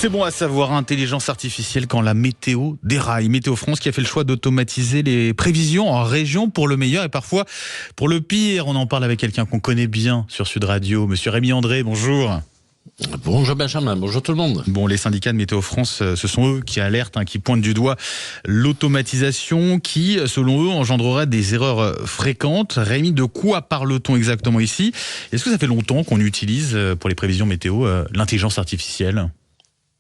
C'est bon à savoir, intelligence artificielle quand la météo déraille. Météo France qui a fait le choix d'automatiser les prévisions en région pour le meilleur et parfois pour le pire. On en parle avec quelqu'un qu'on connaît bien sur Sud Radio, Monsieur Rémi André, bonjour. Bonjour Benjamin, bonjour tout le monde. Bon, les syndicats de Météo France, ce sont eux qui alertent, qui pointent du doigt l'automatisation qui, selon eux, engendrerait des erreurs fréquentes. Rémi, de quoi parle-t-on exactement ici? Est-ce que ça fait longtemps qu'on utilise pour les prévisions météo l'intelligence artificielle?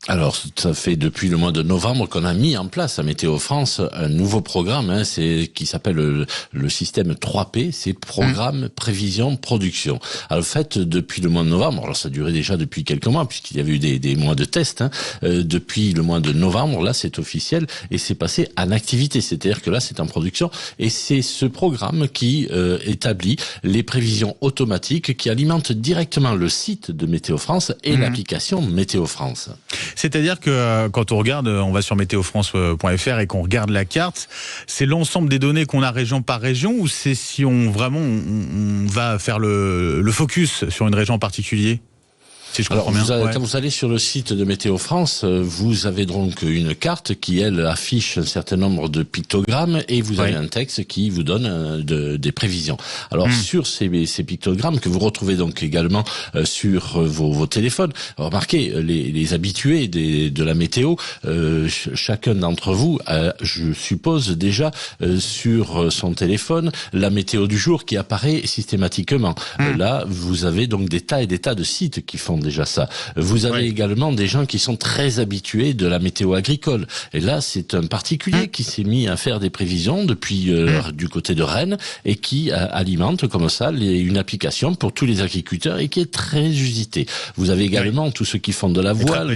Alors, ça fait depuis le mois de novembre qu'on a mis en place à Météo France un nouveau programme, qui s'appelle le système 3P, c'est Programme, Prévision, Production. Alors, en fait, depuis le mois de novembre, alors ça durait déjà depuis quelques mois, puisqu'il y avait eu des mois de tests, depuis le mois de novembre, là, c'est officiel, et c'est passé en activité, c'est-à-dire que là, c'est en production, et c'est ce programme qui établit les prévisions automatiques qui alimentent directement le site de Météo France et l'application Météo France. C'est-à-dire que quand on regarde, on va sur météofrance.fr et qu'on regarde la carte, c'est l'ensemble des données qu'on a région par région, ou c'est si on va faire le focus sur une région en particulier? Si je comprends bien. Quand vous allez sur le site de Météo France, vous avez donc une carte qui, elle, affiche un certain nombre de pictogrammes et vous avez un texte qui vous donne des prévisions. Alors, sur ces pictogrammes que vous retrouvez donc également sur vos téléphones, remarquez, les habitués de la météo, chacun d'entre vous a, je suppose, déjà sur son téléphone la météo du jour qui apparaît systématiquement. Là, vous avez donc des tas et des tas de sites qui font déjà ça. Vous avez également des gens qui sont très habitués de la météo agricole. Et là, c'est un particulier qui s'est mis à faire des prévisions depuis du côté de Rennes et qui alimente comme ça une application pour tous les agriculteurs et qui est très usité. Vous avez également tous ceux qui font de la voile.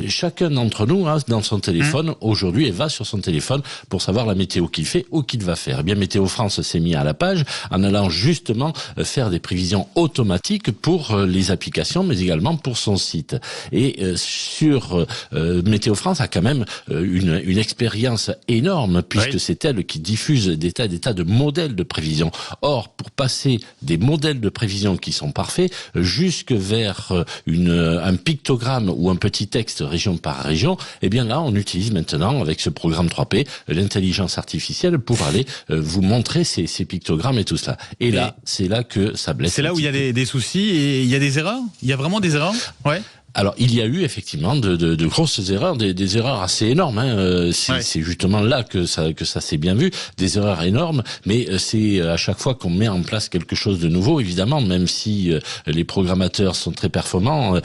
Chacun d'entre nous dans son téléphone aujourd'hui et va sur son téléphone pour savoir la météo qu'il fait ou qu'il va faire. Eh bien, Météo France s'est mis à la page en allant justement faire des prévisions automatiques pour les applications, mais également pour son site. Et sur Météo France a quand même une expérience énorme, puisque c'est elle qui diffuse des tas de modèles de prévision. Or, pour passer des modèles de prévision qui sont parfaits jusque vers un pictogramme ou un petit texte région par région, eh bien là, on utilise maintenant, avec ce programme 3P, l'intelligence artificielle pour aller vous montrer ces pictogrammes et tout cela. Et là, c'est là que ça blesse. C'est là où il y a des soucis et il y a des erreurs? Il y a vraiment des erreurs? Ouais. Alors, il y a eu effectivement de grosses erreurs, des erreurs assez énormes. C'est justement là que ça s'est bien vu, des erreurs énormes. Mais c'est à chaque fois qu'on met en place quelque chose de nouveau, évidemment, même si les programmateurs sont très performants,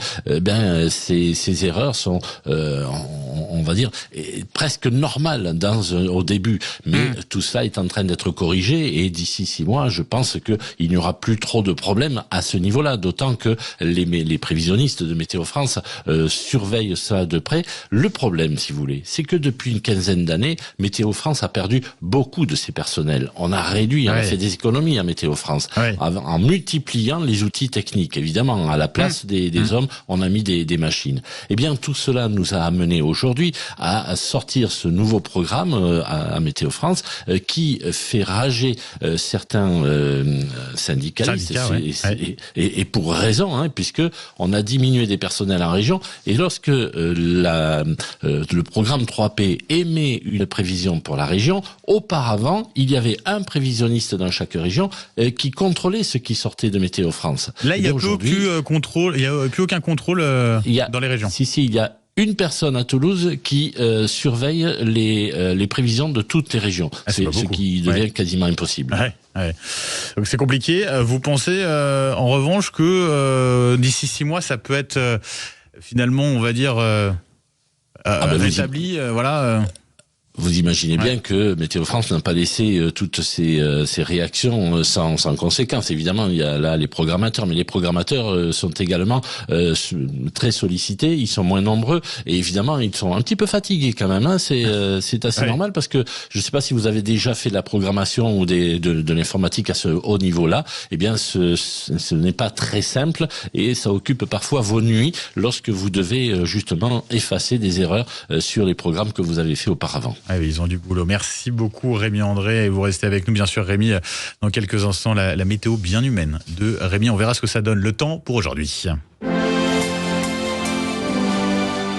ces erreurs sont, on va dire, presque normales au début. Mais tout cela est en train d'être corrigé et d'ici 6 mois, je pense qu'il n'y aura plus trop de problèmes à ce niveau-là. D'autant que les prévisionnistes de Météo France surveille ça de près. Le problème, si vous voulez, c'est que depuis une quinzaine d'années, Météo France a perdu beaucoup de ses personnels. On a réduit, on a fait des économies à Météo France, en multipliant les outils techniques. Évidemment, à la place des hommes, on a mis des machines. Eh bien, tout cela nous a amené aujourd'hui à sortir ce nouveau programme à Météo France qui fait rager certains syndicalistes et pour raison, puisque on a diminué des personnels en région, et lorsque le programme 3P émet une prévision pour la région, auparavant, il y avait un prévisionniste dans chaque région qui contrôlait ce qui sortait de Météo France. Là, il n'y a plus aucun contrôle dans les régions. Si, il y a une personne à Toulouse qui surveille les prévisions de toutes les régions. C'est ce qui devient quasiment impossible. Donc c'est compliqué. Vous pensez en revanche que d'ici 6 mois, ça peut être finalement, on va dire, rétabli, Vous imaginez bien que Météo France n'a pas laissé toutes ces réactions sans conséquence. Évidemment, il y a là les programmateurs, mais les programmateurs sont également très sollicités, ils sont moins nombreux, et évidemment, ils sont un petit peu fatigués quand même. C'est assez normal, parce que je ne sais pas si vous avez déjà fait de la programmation ou de l'informatique à ce haut niveau-là. Eh bien, ce n'est pas très simple, et ça occupe parfois vos nuits lorsque vous devez justement effacer des erreurs sur les programmes que vous avez fait auparavant. Ah oui, ils ont du boulot. Merci beaucoup Rémi André, et vous restez avec nous bien sûr Rémi. Dans quelques instants, la météo bien humaine de Rémi. On verra ce que ça donne. Le temps pour aujourd'hui.